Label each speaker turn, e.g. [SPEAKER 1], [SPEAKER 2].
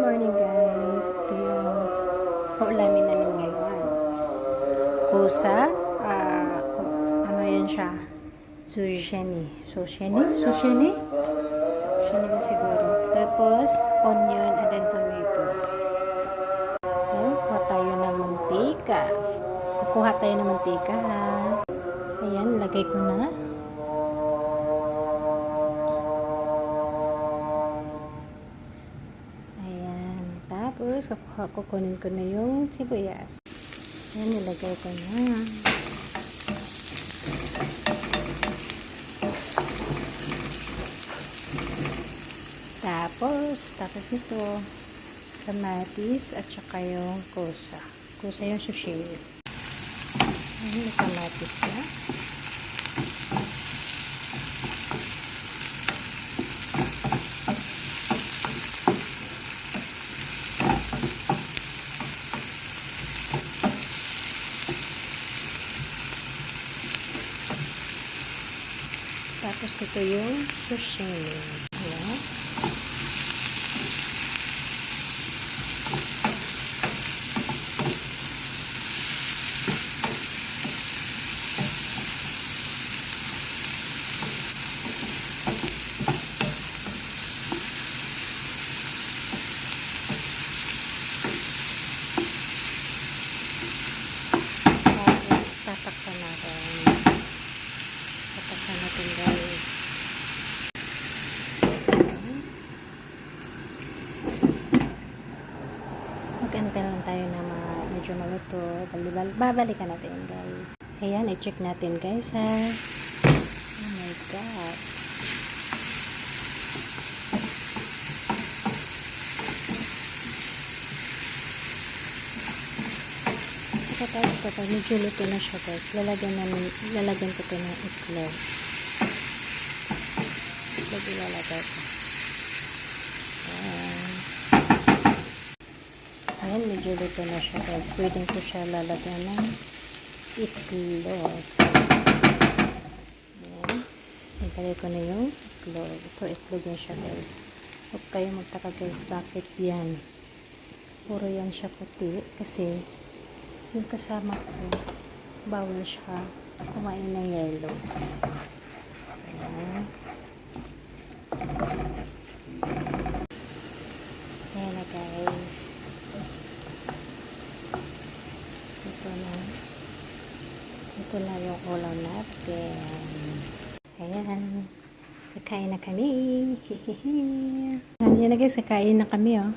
[SPEAKER 1] morning guys. Ito yung ulamin namin ngayon. Kusa. Ano yan siya? Zucchini. Zucchini ba siguro? Tapos, onion and then tomato. Ayan, kuha tayo ng mantika. Kukuha tayo ng mantika ha. Ayan, lagay ko na. Tapos, kukunin ko na yung sibuyas. Ayan, nilagay ko na. Tapos nito, kamatis at saka yung kusa. Kusa yung sushi. Ayan, yung kamatis na. Tapos ito yung sushi. Ayan. Tapos tatakpan natin. Tatakpan natin guys. Mag-antay lang tayo na medyo maluto. Babalikan natin guys. Ayan, i-check natin guys ha. Oh my god. Kapag medyo luto na siya guys, lalagyan ko ito ng itlog. Itlog ilalagay ko. Ayan, medyo luto na siya guys. Pwede ko siya lalagyan ng itlog. Ayan. Nilagay ko na yung itlog. Ito, itlog na siya guys. Huwag kayo magtaka guys, bakit yan? Puro yan siya puti. Kasi, yung kasama ko, bawal siya kumain ng yelo. Ayan. Ayan na guys. Ito na yung ulam natin. Ayan. Kakain na kami. Ayan na guys, kakain na kami oh.